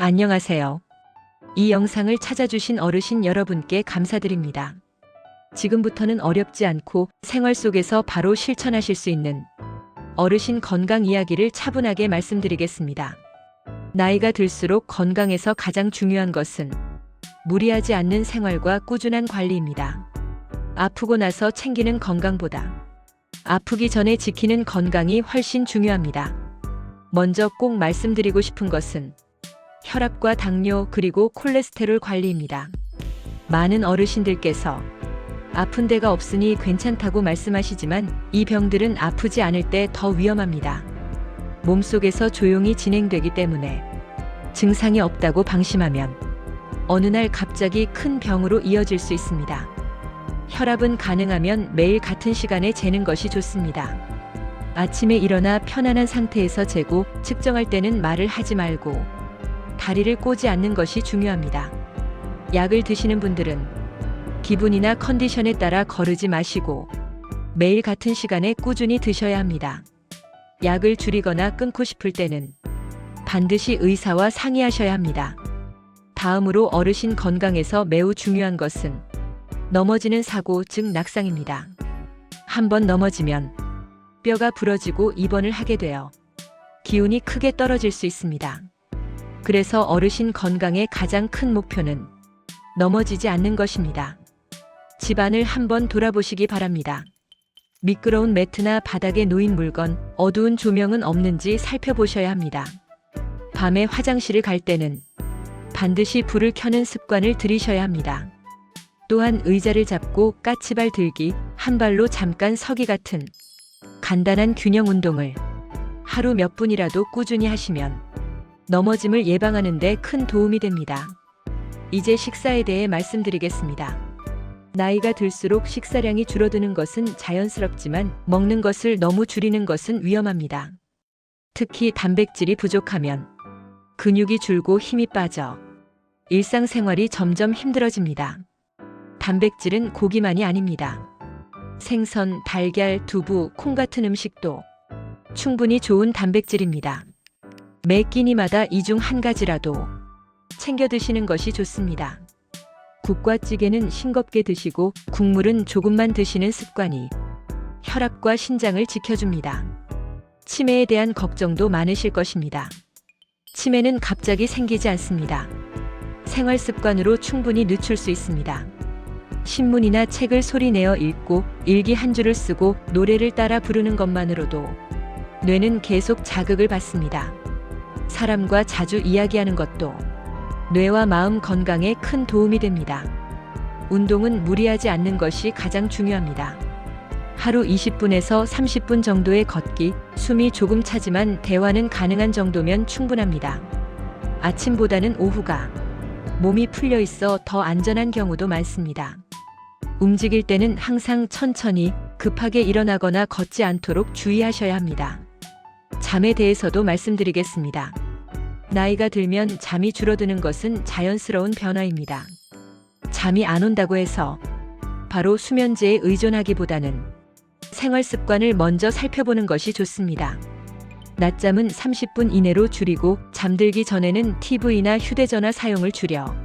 안녕하세요. 이 영상을 찾아주신 어르신 여러분께 감사드립니다. 지금부터는 어렵지 않고 생활 속에서 바로 실천하실 수 있는 어르신 건강 이야기를 차분하게 말씀드리겠습니다. 나이가 들수록 건강에서 가장 중요한 것은 무리하지 않는 생활과 꾸준한 관리입니다. 아프고 나서 챙기는 건강보다 아프기 전에 지키는 건강이 훨씬 중요합니다. 먼저 꼭 말씀드리고 싶은 것은 혈압과 당뇨 그리고 콜레스테롤 관리입니다. 많은 어르신들께서 아픈 데가 없으니 괜찮다고 말씀하시지만 이 병들은 아프지 않을 때 더 위험합니다. 몸속에서 조용히 진행되기 때문에 증상이 없다고 방심하면 어느 날 갑자기 큰 병으로 이어질 수 있습니다. 혈압은 가능하면 매일 같은 시간에 재는 것이 좋습니다. 아침에 일어나 편안한 상태에서 재고 측정할 때는 말을 하지 말고 다리를 꼬지 않는 것이 중요합니다. 약을 드시는 분들은 기분이나 컨디션에 따라 거르지 마시고 매일 같은 시간에 꾸준히 드셔야 합니다. 약을 줄이거나 끊고 싶을 때는 반드시 의사와 상의하셔야 합니다. 다음으로 어르신 건강에서 매우 중요한 것은 넘어지는 사고, 즉 낙상입니다. 한번 넘어지면 뼈가 부러지고 입원을 하게 되어 기운이 크게 떨어질 수 있습니다. 그래서 어르신 건강의 가장 큰 목표는 넘어지지 않는 것입니다. 집안을 한번 돌아보시기 바랍니다. 미끄러운 매트나 바닥에 놓인 물건, 어두운 조명은 없는지 살펴보셔야 합니다. 밤에 화장실을 갈 때는 반드시 불을 켜는 습관을 들이셔야 합니다. 또한 의자를 잡고 까치발 들기, 한 발로 잠깐 서기 같은 간단한 균형 운동을 하루 몇 분이라도 꾸준히 하시면 넘어짐을 예방하는 데 큰 도움이 됩니다. 이제 식사에 대해 말씀드리겠습니다. 나이가 들수록 식사량이 줄어드는 것은 자연스럽지만 먹는 것을 너무 줄이는 것은 위험합니다. 특히 단백질이 부족하면 근육이 줄고 힘이 빠져 일상생활이 점점 힘들어집니다. 단백질은 고기만이 아닙니다. 생선, 달걀, 두부, 콩 같은 음식도 충분히 좋은 단백질입니다. 매 끼니마다 이 중 한 가지라도 챙겨 드시는 것이 좋습니다. 국과 찌개는 싱겁게 드시고 국물은 조금만 드시는 습관이 혈압과 신장을 지켜줍니다. 치매에 대한 걱정도 많으실 것입니다. 치매는 갑자기 생기지 않습니다. 생활 습관으로 충분히 늦출 수 있습니다. 신문이나 책을 소리내어 읽고 일기 한 줄을 쓰고 노래를 따라 부르는 것만으로도 뇌는 계속 자극을 받습니다. 사람과 자주 이야기하는 것도 뇌와 마음 건강에 큰 도움이 됩니다. 운동은 무리하지 않는 것이 가장 중요합니다. 하루 20분에서 30분 정도의 걷기, 숨이 조금 차지만 대화는 가능한 정도면 충분합니다. 아침보다는 오후가 몸이 풀려 있어 더 안전한 경우도 많습니다. 움직일 때는 항상 천천히 급하게 일어나거나 걷지 않도록 주의하셔야 합니다. 잠에 대해서도 말씀드리겠습니다. 나이가 들면 잠이 줄어드는 것은 자연스러운 변화입니다. 잠이 안 온다고 해서 바로 수면제에 의존하기보다는 생활 습관을 먼저 살펴보는 것이 좋습니다. 낮잠은 30분 이내로 줄이고 잠들기 전에는 TV나 휴대전화 사용을 줄여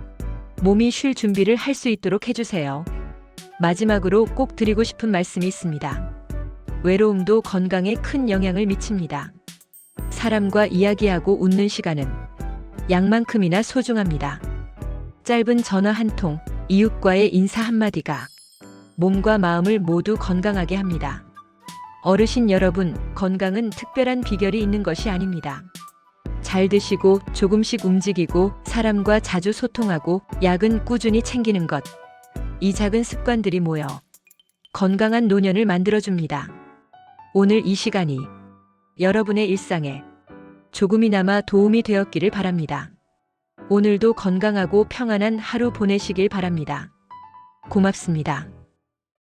몸이 쉴 준비를 할 수 있도록 해주세요. 마지막으로 꼭 드리고 싶은 말씀이 있습니다. 외로움도 건강에 큰 영향을 미칩니다. 사람과 이야기하고 웃는 시간은 약만큼이나 소중합니다. 짧은 전화 한 통, 이웃과의 인사 한마디가 몸과 마음을 모두 건강하게 합니다. 어르신 여러분, 건강은 특별한 비결이 있는 것이 아닙니다. 잘 드시고 조금씩 움직이고 사람과 자주 소통하고 약은 꾸준히 챙기는 것. 이 작은 습관들이 모여 건강한 노년을 만들어줍니다. 오늘 이 시간이 여러분의 일상에 조금이나마 도움이 되었기를 바랍니다. 오늘도 건강하고 평안한 하루 보내시길 바랍니다. 고맙습니다.